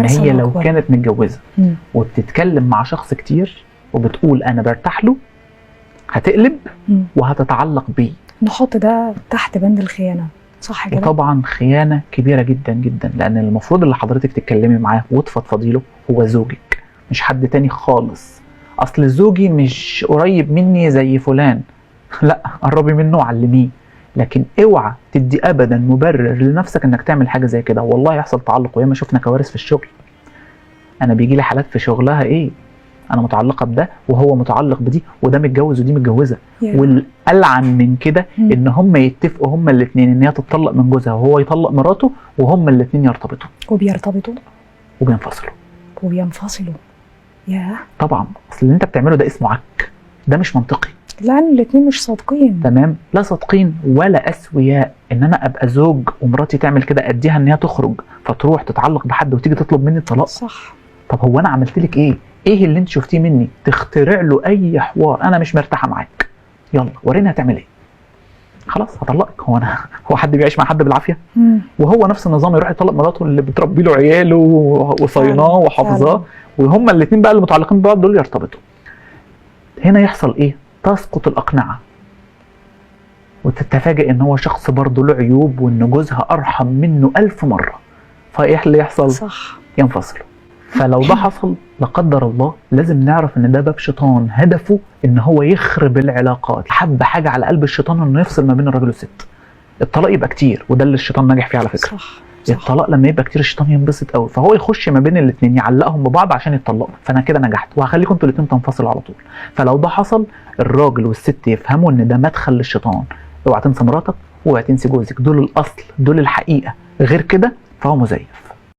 ان هي لو أكبر. كانت متجوزه وبتتكلم مع شخص كتير وبتقول انا برتاح له، هتقلب وهتتعلق بيه. نحط ده تحت بند الخيانه، صح كده؟ وطبعا خيانه كبيره جدا جدا، لان المفروض اللي حضرتك تتكلمي معاه وتفضفضي له هو زوجك، مش حد تاني خالص. اصل زوجي مش قريب مني زي فلان، لا، قربي منه وعلميه، لكن اوعى تدي ابدا مبرر لنفسك انك تعمل حاجه زي كده. والله يحصل تعلق، وياما شفنا كوارث في الشغل. انا بيجي لي حالات في شغلها ايه، انا متعلقه بده وهو متعلق بدي، وده متجوز ودي متجوزه. والالعن من كده ان هم يتفقوا هم الاثنين ان هي تتطلق من جوزها وهو يطلق مراته، وهم الاثنين يرتبطوا وبينفصلوا. ياه، طبعا اصل اللي انت بتعمله ده اسمه عك، ده مش منطقي، لان الاثنين مش صادقين. تمام، لا صادقين ولا اسوياء. ان انا ابقى زوج ومراتي تعمل كده، اديها ان هي تخرج فتروح تتعلق بحد وتيجي تطلب مني الطلاق. صح. طب هو انا عملت لك ايه؟ ايه اللي انت شفتيه مني؟ تخترع له اي حوار، انا مش مرتاحه معاك، يلا وريني هتعمل ايه. خلاص هطلقك. هو حد بيعيش مع حد بالعافيه؟ وهو نفس النظام يروح يطلق مراته اللي بتربي له عياله وصيناه وحافظاه، وهما الاثنين بقى اللي متعلقين ببعض دول يرتبطوا. هنا يحصل ايه؟ تسقط الاقنعه وتتفاجئ ان هو شخص برضه له عيوب، وان جوزها ارحم منه 1000 مره. فايه اللي يحصل؟ صح، ينفصلوا. فلو ده حصل لا قدر الله، لازم نعرف ان ده باب شيطان هدفه ان هو يخرب العلاقات. حب حاجه على قلب الشيطان انه يفصل ما بين الراجل والست. الطلاق يبقى كتير، وده اللي الشيطان ناجح فيه على فكره. صح. الطلاق لما يبقى كتير الشيطان ينبسط قوي، فهو يخش ما بين الاثنين يعلقهم ببعض عشان يتطلقوا. فانا كده نجحت وهخليكم انتوا الاثنين تنفصلوا على طول. فلو ده حصل، الراجل والست يفهموا ان ده مدخل للشيطان. اوعى تنسى مراتك واوعى تنسي جوزك، دول الاصل، دول الحقيقه، غير كده فهو مزيف.